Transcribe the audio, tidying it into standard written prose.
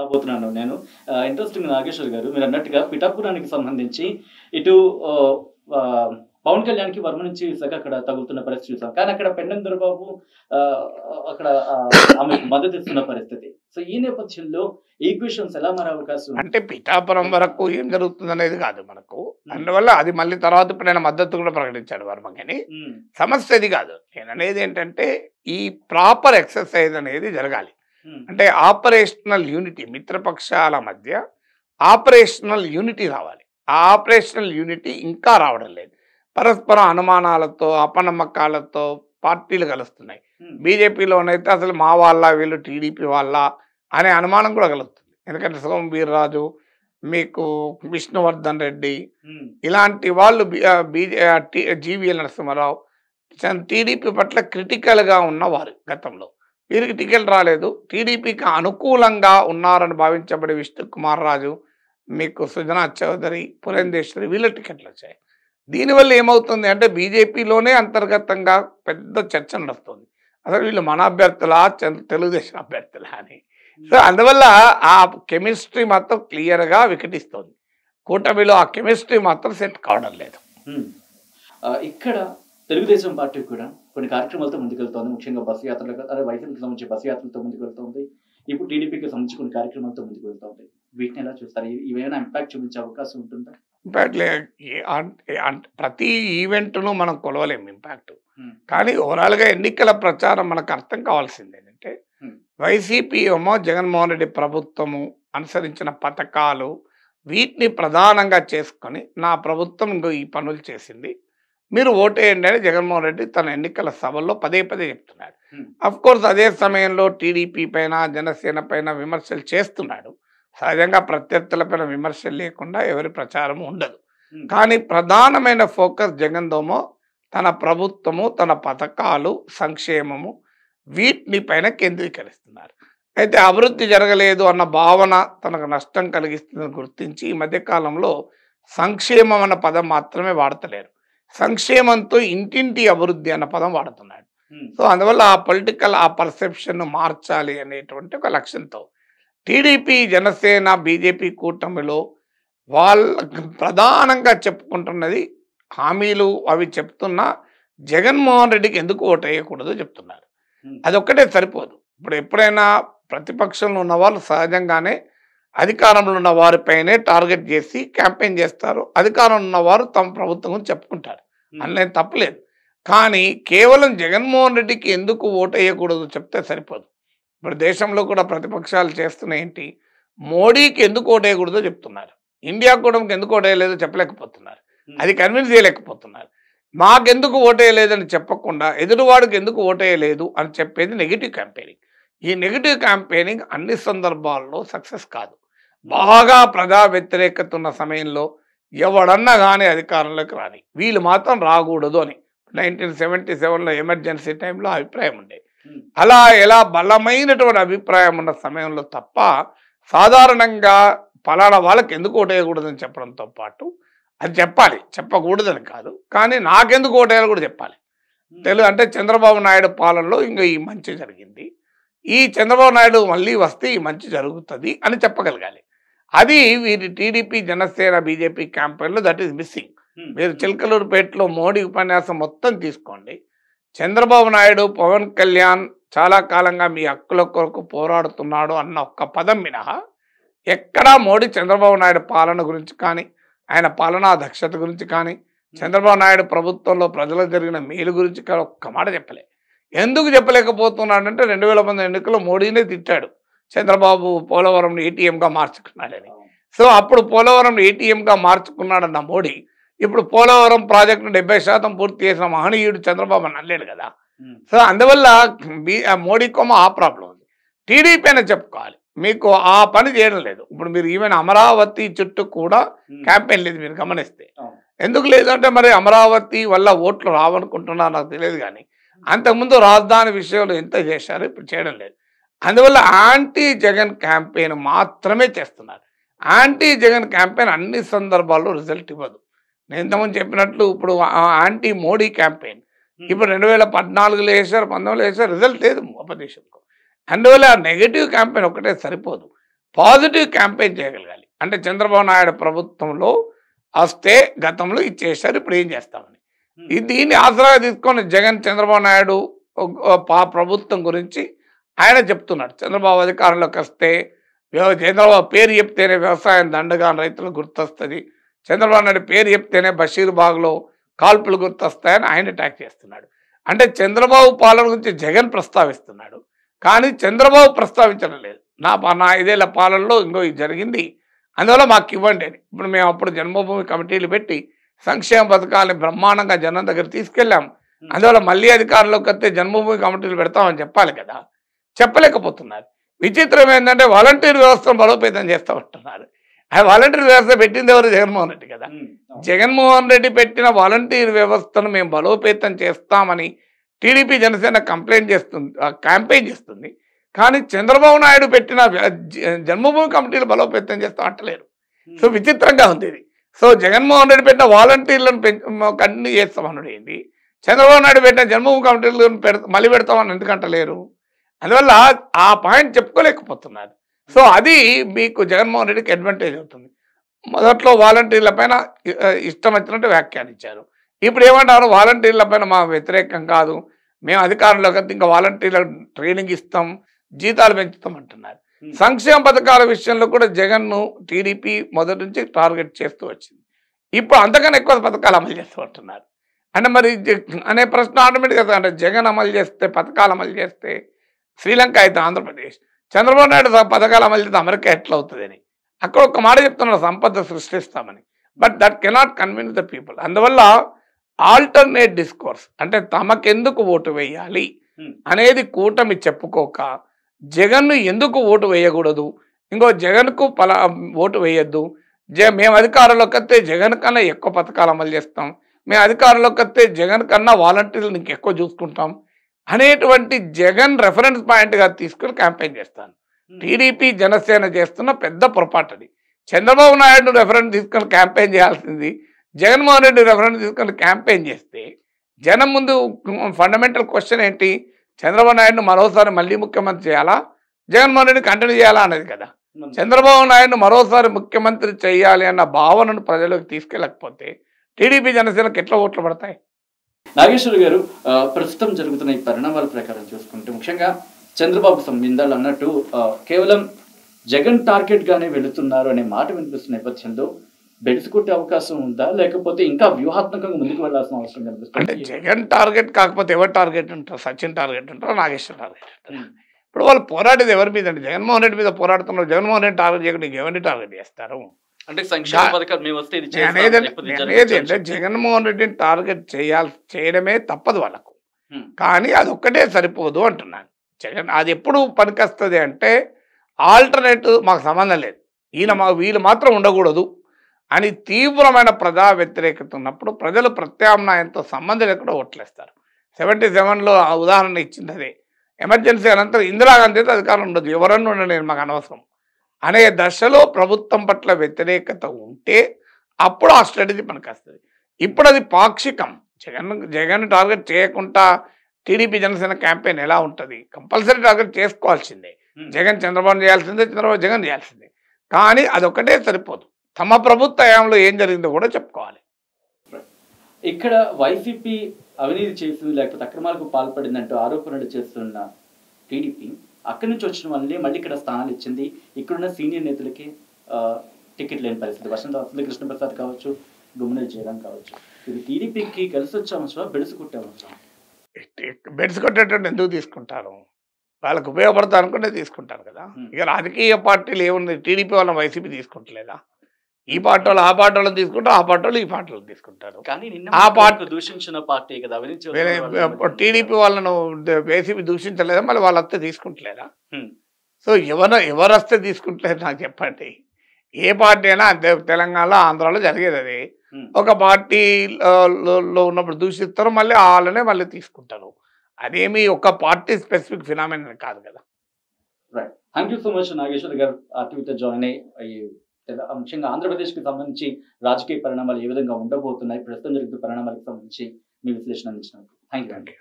రాబోతున్నాను నేను. ఇంట్రెస్టింగ్ నాగేశ్వర్ గారు మీరన్నట్టుగా పిఠాపురానికి సంబంధించి ఇటు ఆహ్, పవన్ కళ్యాణ్‌కి వర్మ నుంచి విశాఖ అక్కడ తగులుతున్న పరిస్థితి చూసాం. కానీ అక్కడ పెండం దొరబాబు ఆహ్, అక్కడ ఆమెకు మద్దతిస్తున్న పరిస్థితి. సో, ఈ నేపథ్యంలో ఈక్వేషన్స్ ఎలా మారే అవకాశం ఉంది? అంటే పిఠాపురం వరకు ఏం జరుగుతుందనేది కాదు మనకు. హ్మ్. అందువల్ల అది మళ్ళీ తర్వాత ఇప్పుడు ఆయన మద్దతు కూడా ప్రకటించాడు వర్మకి. హ్మ్. సమస్య అది కాదు. నేననేది ఏంటంటే ఈ ప్రాపర్ ఎక్సర్సైజ్ అనేది జరగాలి. హ్మ్. అంటే ఆపరేషనల్ యూనిటీ మిత్రపక్షాల మధ్య ఆపరేషనల్ యూనిటీ రావాలి. ఆ ఆపరేషనల్ యూనిటీ ఇంకా రావడం లేదు. పరస్పర అనుమానాలతో అపనమ్మకాలతో పార్టీలు కలుస్తున్నాయి. హ్మ్. బీజేపీలోనైతే అసలు మా వాళ్ళ వీళ్ళు టీడీపీ వాళ్ళ అనే అనుమానం కూడా కలుగుతుంది. ఎందుకంటే సోము వీర్రాజు, మీకు విష్ణువర్ధన్ రెడ్డి హ్మ్. ఇలాంటి వాళ్ళు జీవీఎల్ నరసింహారావు టీడీపీ పట్ల క్రిటికల్గా ఉన్నవారు గతంలో. వీరికి టికెట్ రాలేదు. టీడీపీకి అనుకూలంగా ఉన్నారని భావించబడే విష్ణు కుమార్ రాజు, మీకు సుజనా చౌదరి, పురంధేశ్వరి వీళ్ళ టికెట్లు వచ్చాయి. దీనివల్ల ఏమవుతుంది అంటే బీజేపీలోనే అంతర్గతంగా పెద్ద చర్చ నడుస్తుంది. అసలు వీళ్ళు మన అభ్యర్థులా తెలుగుదేశం అభ్యర్థులా అని. సో అందువల్ల ఆ కెమిస్ట్రీ మాత్రం క్లియర్గా వికటిస్తుంది. కూటమిలో ఆ కెమిస్ట్రీ మాత్రం సెట్ కావడం లేదు. హ్మ్. ఇక్కడ తెలుగుదేశం పార్టీ కూడా కొన్ని కార్యక్రమాలతో ముందుకెళ్తోంది. ముఖ్యంగా బస్సు యాత్రలు వైసీపీకి సంబంధించి బస్సు యాత్రలతో ముందుకెళ్తోంది. ఇప్పుడు టీడీపీకి సంబంధించి కొన్ని కార్యక్రమాలతో ముందుకు వెళ్తోంది. వీటిని ఎలా చూస్తారు? ఇవేమైనా ఇంపాక్ట్ చూపించే అవకాశం ఉంటుందా? ఇంపాక్ట్ ప్రతి ఈవెంట్ను మనం కొలవలేము ఇంపాక్ట్. హ్మ్. కానీ ఓవరాల్గా ఎన్నికల ప్రచారం మనకు అర్థం కావాల్సింది ఏంటంటే హ్మ్. వైసీపీ ఏమో జగన్మోహన్ రెడ్డి ప్రభుత్వము అనుసరించిన పథకాలు వీటిని ప్రధానంగా చేసుకొని నా ప్రభుత్వం ఇంకో ఈ పనులు చేసింది, మీరు ఓటేయండి అని జగన్మోహన్ రెడ్డి తన ఎన్నికల సభల్లో పదే పదే చెప్తున్నాడు. హ్మ్. కోర్స్ అదే సమయంలో టీడీపీ పైన జనసేన పైన విమర్శలు చేస్తున్నాడు. సహజంగా ప్రత్యర్థులపైన విమర్శలు లేకుండా ఎవరి ప్రచారం ఉండదు. హ్మ్. కానీ ప్రధానమైన ఫోకస్ జగన్దోమో తన ప్రభుత్వము, తన పథకాలు, సంక్షేమము వీటిని పైన కేంద్రీకరిస్తున్నారు. అయితే అభివృద్ధి జరగలేదు అన్న భావన తనకు నష్టం కలిగిస్తుందని గుర్తించి ఈ మధ్యకాలంలో సంక్షేమం అన్న పదం మాత్రమే వాడతలేరు. సంక్షేమంతో ఇంటింటి అభివృద్ధి అన్న పదం వాడుతున్నాడు. హ్మ్. సో అందువల్ల ఆ పొలిటికల్ ఆ పర్సెప్షన్ మార్చాలి అనేటువంటి ఒక లక్ష్యంతో టీడీపీ, జనసేన, బీజేపీ కూటమిలో వాళ్ళ ప్రధానంగా చెప్పుకుంటున్నది హామీలు అవి చెప్తున్నా జగన్మోహన్ రెడ్డికి ఎందుకు ఓటు వేయకూడదో చెప్తున్నారు. హ్మ్. అదొక్కటే సరిపోదు. ఇప్పుడు ఎప్పుడైనా ప్రతిపక్షంలో ఉన్న వాళ్ళు సహజంగానే అధికారంలో ఉన్న వారిపైనే టార్గెట్ చేసి క్యాంపెయిన్ చేస్తారు. అధికారంలో ఉన్నవారు తమ ప్రభుత్వం గురించి చెప్పుకుంటారు. హ్మ్. అందులో తప్పులేదు. కానీ కేవలం జగన్మోహన్ రెడ్డికి ఎందుకు ఓటు వేయకూడదు చెప్తే సరిపోదు. ఇప్పుడు దేశంలో కూడా ప్రతిపక్షాలు చేస్తున్న ఏంటి, మోడీకి ఎందుకు ఓటు వేయకూడదో చెప్తున్నారు. ఇండియా కూటమికి ఎందుకు ఓటు వేయలేదో చెప్పలేకపోతున్నారు. హ్మ్. అది కన్విన్స్ చేయలేకపోతున్నారు. మాకెందుకు ఓటు వేయలేదని చెప్పకుండా ఎదురువాడికి ఎందుకు ఓటు వేయలేదు అని చెప్పేది నెగిటివ్ క్యాంపెయినింగ్. ఈ నెగిటివ్ క్యాంపెయినింగ్ అన్ని సందర్భాల్లో సక్సెస్ కాదు. బాగా ప్రజా వ్యతిరేకత ఉన్న సమయంలో ఎవడన్నా కానీ అధికారంలోకి రాని, వీళ్ళు మాత్రం రాకూడదు అని 1977లో ఎమర్జెన్సీ టైంలో అభిప్రాయం ఉండేది. హ్మ్. అలా ఎలా బలమైనటువంటి అభిప్రాయం ఉన్న సమయంలో తప్ప సాధారణంగా ఫలానా వాళ్ళకి ఎందుకు ఓటేయకూడదని చెప్పడంతో పాటు అది చెప్పాలి, చెప్పకూడదని కాదు, కానీ నాకెందుకు ఓటేయాలో కూడా చెప్పాలి. హ్మ్. అంటే చంద్రబాబు నాయుడు పాలనలో ఇంకా ఈ మంచి జరిగింది, ఈ చంద్రబాబు నాయుడు మళ్ళీ వస్తే ఈ మంచి జరుగుతుంది అని చెప్పగలగాలి. అది వీరి టీడీపీ, జనసేన, బీజేపీ క్యాంపెయిన్లో దట్ ఈస్ మిస్సింగ్. హ్మ్. మీరు చిలకలూరుపేటలో మోడీ ఉపన్యాసం మొత్తం తీసుకోండి. చంద్రబాబు నాయుడు, పవన్ కళ్యాణ్ చాలా కాలంగా మీ హక్కుల కొరకు పోరాడుతున్నాడు అన్న ఒక్క పదం మినహా ఎక్కడా మోడీ చంద్రబాబు నాయుడు పాలన గురించి కానీ, ఆయన పాలనా దక్షత గురించి కానీ, చంద్రబాబు నాయుడు ప్రభుత్వంలో ప్రజలకు జరిగిన మేలు గురించి కానీ ఒక్క మాట చెప్పలే. ఎందుకు చెప్పలేకపోతున్నాడంటే 2000 ఎన్నికల్లో మోడీనే తిట్టాడు, చంద్రబాబు పోలవరం ఏటీఎంగా మార్చుకున్నాడని. సో అప్పుడు పోలవరం ఏటీఎంగా మార్చుకున్నాడన్న మోడీ ఇప్పుడు పోలవరం ప్రాజెక్టును 70% పూర్తి చేసిన మహనీయుడు చంద్రబాబు అని అనలేడు కదా. హ్మ్. సో అందువల్ల మోడీ కొమ్మ ఆ ప్రాబ్లం ఉంది. టీడీపీ అయినా చెప్పుకోవాలి, మీకు ఆ పని చేయడం లేదు. ఇప్పుడు మీరు ఈవెన్ అమరావతి చుట్టూ కూడా హ్మ్. క్యాంపెయిన్ లేదు మీరు గమనిస్తే. అవును. ఎందుకు లేదంటే మరి అమరావతి వల్ల ఓట్లు రావనుకుంటున్నారు నాకు తెలియదు, కానీ అంతకుముందు రాజధాని విషయంలో ఎంత చేశారో ఇప్పుడు చేయడం లేదు. అందువల్ల యాంటీ జగన్ క్యాంపెయిన్ మాత్రమే చేస్తున్నారు. యాంటీ జగన్ క్యాంపెయిన్ అన్ని సందర్భాల్లో రిజల్ట్ ఇవ్వదు. నేను ఇంతకుముందు చెప్పినట్లు ఇప్పుడు యాంటీ మోడీ క్యాంపెయిన్ హ్మ్. ఇప్పుడు 2014లో వేశారు, 19లో వేశారు, రిజల్ట్ లేదు అపోజిషన్కు. అందువల్ల నెగటివ్ క్యాంపెయిన్ ఒకటే సరిపోదు. పాజిటివ్ క్యాంపెయిన్ చేయగలగాలి. అంటే చంద్రబాబు నాయుడు ప్రభుత్వంలో వస్తే గతంలో ఇది చేశారు, ఇప్పుడు ఏం చేస్తామని. దీన్ని ఆసరాగా తీసుకొని జగన్ చంద్రబాబు నాయుడు ప్రభుత్వం గురించి ఆయన చెప్తున్నాడు. చంద్రబాబు అధికారంలోకి వస్తే చంద్రబాబు పేరు చెప్తేనే వ్యవసాయం దండగా రైతులకు గుర్తొస్తుంది, చంద్రబాబు నాయుడు పేరు చెప్తేనే బషీర్బాగ్లో కాల్పులు గుర్తొస్తాయని ఆయన అటాక్ చేస్తున్నాడు. అంటే చంద్రబాబు పాలన గురించి జగన్ ప్రస్తావిస్తున్నాడు, కానీ చంద్రబాబు ప్రస్తావించడం లేదు. నా 5 ఏళ్ల పాలనలో ఇంకో ఇది జరిగింది, అందువల్ల మాకు ఇవ్వండి అని. ఇప్పుడు మేము అప్పుడు జన్మభూమి కమిటీలు పెట్టి సంక్షేమ పథకాలని బ్రహ్మాండంగా జనం దగ్గర తీసుకెళ్ళాం. అందువల్ల మళ్ళీ అధికారంలోకి వస్తే జన్మభూమి కమిటీలు పెడతామని చెప్పాలి కదా, చెప్పలేకపోతున్నారు. విచిత్రం ఏంటంటే వాలంటీర్ వ్యవస్థను బలోపేతం చేస్తూ ఉంటున్నారు. ఆ వాలంటీర్ వ్యవస్థ పెట్టింది ఎవరు? జగన్మోహన్ రెడ్డి కదా. జగన్మోహన్ రెడ్డి పెట్టిన వాలంటీర్ వ్యవస్థను మేము బలోపేతం చేస్తామని టీడీపీ జనసేన క్యాంపెయిన్ చేస్తుంది. కానీ చంద్రబాబు నాయుడు పెట్టిన జన్మభూమి కమిటీలు బలోపేతం చేస్తాం అంటలేరు. సో విచిత్రంగా ఉంది ఇది. సో జగన్మోహన్ రెడ్డి పెట్టిన వాలంటీర్లను కంటిన్యూ చేస్తామన్నాడు ఏంటి, చంద్రబాబు నాయుడు పెట్టిన జన్మభూమి కమిటీలను మళ్ళీ పెడతామని ఎందుకంటలేరు? అందువల్ల ఆ పాయింట్ చెప్పుకోలేకపోతున్నారు. సో అది మీకు జగన్మోహన్ రెడ్డికి అడ్వాంటేజ్ అవుతుంది. మొదట్లో వాలంటీర్ల పైన ఇష్టం వచ్చినట్టు వ్యాఖ్యానించారు. ఇప్పుడు ఏమంటారు? వాలంటీర్ల పైన మా వ్యతిరేకం కాదు, మేము అధికారంలోకి వస్తే ఇంకా వాలంటీర్ల ట్రైనింగ్ ఇస్తాం, జీతాలు పెంచుతాం అంటున్నారు. సంక్షేమ పథకాల విషయంలో కూడా జగన్ను టీడీపీ మొదటి నుంచి టార్గెట్ చేస్తూ వచ్చింది. ఇప్పుడు అంతకన్నా ఎక్కువ పథకాలు అమలు చేస్తూ ఉంటున్నారు. అంటే మరి అనే ప్రశ్న ఆటోమేటిక్గా అంటే జగన్ అమలు చేస్తే, పథకాలు అమలు చేస్తే శ్రీలంక అయితే ఆంధ్రప్రదేశ్, చంద్రబాబు నాయుడు పథకాలు అమలు చేస్తే అమెరికా ఎట్లా అవుతుందని అక్కడ ఒక మాట చెప్తున్నారు, సంపద సృష్టిస్తామని. But that cannot convince the people. అందువల్ల ఆల్టర్నేట్ డిస్కోర్స్ అంటే తమకెందుకు ఓటు వేయాలి అనేది కూటమి చెప్పుకోక జగన్ను ఎందుకు ఓటు వేయకూడదు, ఇంకో జగన్కు ఓటు వేయద్దు, మేము అధికారంలోకి వస్తే జగన్ కన్నా ఎక్కువ పథకాలు అమలు చేస్తాం, మేము అధికారంలోకి వస్తే జగన్ కన్నా వాలంటీర్లు ఇంక ఎక్కువ చూసుకుంటాం అనేటువంటి జగన్ రెఫరెన్స్ పాయింట్గా తీసుకుని క్యాంపెయిన్ చేస్తాను. టీడీపీ జనసేన చేస్తున్న పెద్ద పొరపాటు అది. చంద్రబాబు నాయుడు రెఫరెన్స్ తీసుకొని క్యాంపెయిన్ చేయాల్సింది జగన్మోహన్ రెడ్డి రెఫరెన్స్ తీసుకొని క్యాంపెయిన్ చేస్తే జనం ముందు ఫండమెంటల్ క్వశ్చన్ ఏంటి, చంద్రబాబు నాయుడును మరోసారి మళ్ళీ ముఖ్యమంత్రి చేయాలా, జగన్మోహన్ రెడ్డి కంటిన్యూ చేయాలా అనేది కదా. చంద్రబాబు నాయుడును మరోసారి ముఖ్యమంత్రి చేయాలి అన్న భావనను ప్రజలకు తీసుకెళ్ళకపోతే టీడీపీ జనసేనకు ఎట్లా ఓట్లు పడతాయి? నాగేశ్వర్ గారు, ప్రస్తుతం జరుగుతున్న ఈ పరిణామాల ప్రకారం చూసుకుంటే ముఖ్యంగా చంద్రబాబు ఇందాలు అన్నట్టు కేవలం జగన్ టార్గెట్ గానే వెళుతున్నారు అనే మాట వినిపిస్తున్న నేపథ్యంలో బెడిసికొట్టే అవకాశం ఉందా, లేకపోతే ఇంకా వ్యూహాత్మకంగా ముందుకు వెళ్లాల్సిన అవసరం కనిపిస్తుంది? అంటే జగన్ టార్గెట్ కాకపోతే ఎవరు టార్గెట్ ఉంటారు? సచిన్ టార్గెట్ ఉంటారు, నాగేశ్వర్ టార్గెట్ ఉంటారు. ఇప్పుడు వాళ్ళు పోరాడేది ఎవరి మీద అంటే జగన్మోహన్ రెడ్డి మీద పోరాడుతున్నారు. జగన్మోహన్ రెడ్డి టార్గెట్ చేయకుండా ఎవరిని టార్గెట్ చేస్తారు? అంటే సంక్షేమ పథకాలు మేము వస్తే అంటే జగన్మోహన్ రెడ్డిని టార్గెట్ చేయడమే తప్పదు వాళ్ళకు, కానీ అది ఒక్కటే సరిపోదు అంటున్నాను. జగన్ అది ఎప్పుడు పనికొస్తుంది అంటే ఆల్టర్నేటివ్ మాకు సంబంధం లేదు, వీళ్ళు మాత్రం ఉండకూడదు అని తీవ్రమైన ప్రజా వ్యతిరేకత ఉన్నప్పుడు ప్రజలు ప్రత్యామ్నాయంతో సంబంధం లేకుండా ఓట్లేస్తారు. 77లో ఆ ఉదాహరణ ఇచ్చింది అదే. ఎమర్జెన్సీ అనంతరం ఇందిరాగాంధీ అధికారం ఉండదు, ఎవరన్నా ఉండలేదు మాకు అనవసరం అనే దశలో ప్రభుత్వం పట్ల వ్యతిరేకత ఉంటే అప్పుడు ఆ స్ట్రాటజీ పనికొస్తుంది. ఇప్పుడు అది పాక్షికం. జగన్ టార్గెట్ చేయకుండా టీడీపీ జనసేన క్యాంపెయిన్ ఎలా ఉంటుంది? కంపల్సరీ టార్గెట్ చేసుకోవాల్సిందే. జగన్ చంద్రబాబు చేయాల్సిందే, చంద్రబాబు జగన్ చేయాల్సిందే. కానీ అదొక్కటే సరిపోదు, తమ ప్రభుత్వ హయాంలో ఏం జరిగిందో కూడా చెప్పుకోవాలి. ఇక్కడ వైసీపీ అవినీతి చేసింది లేకపోతే అక్రమాలకు పాల్పడిందంటూ ఆరోపణలు చేస్తున్న టీడీపీ అక్కడి నుంచి వచ్చిన వాళ్ళని మళ్ళీ ఇక్కడ స్థానాలు ఇచ్చింది. ఇక్కడున్న సీనియర్ నేతలకి టికెట్ లేని పరిస్థితి. వసంత కృష్ణప్రసాద్ కావచ్చు, గుమ్మనెల్లి జయరాం కావచ్చు. ఇది టీడీపీకి కలిసి వచ్చే అవసరం, బెడిసి కొట్టే అవసరం? బెడిసి కొట్టేటట్టు ఎందుకు తీసుకుంటారు? వాళ్ళకు ఉపయోగపడతా అనుకుంటే తీసుకుంటారు కదా. ఇక రాజకీయ పార్టీలు ఏముంది, టీడీపీ వాళ్ళని వైసీపీ తీసుకుంటలేదా? ఈ పార్టీ వాళ్ళు ఆ పార్టీ వాళ్ళని తీసుకుంటారు, ఆ పార్టీ వాళ్ళు ఈ పార్టీ వాళ్ళు తీసుకుంటారు. కానీ ఆ పార్టీ దూషించిన పార్టీ కదా టీడీపీ వాళ్ళను వైసీపీ దూషించలేదా? మళ్ళీ వాళ్ళు వస్తే తీసుకుంటలేదా? సో ఎవరు వస్తే తీసుకుంటలేదు నాకు చెప్పండి. ఏ పార్టీ అయినా అంతే. తెలంగాణలో ఆంధ్రాలో జరిగేది అది. ఒక పార్టీలో ఉన్నప్పుడు దూషిస్తారు, మళ్ళీ వాళ్ళనే మళ్ళీ తీసుకుంటారు. అదేమి ఒక పార్టీ స్పెసిఫిక్ ఫినామినల్ కాదు కదా. Right, thank you so much Nageshwar garu ఆర్టీవీతో జాయిన్ అయ్యి ముఖ్యంగా ఆంధ్రప్రదేశ్కి సంబంధించి రాజకీయ పరిణామాలు ఏ విధంగా ఉండబోతున్నాయి, ప్రస్తుతం జరుగుతున్న పరిణామాలకు సంబంధించి మీ విశ్లేషణ అందించినందుకు థ్యాంక్ యూ.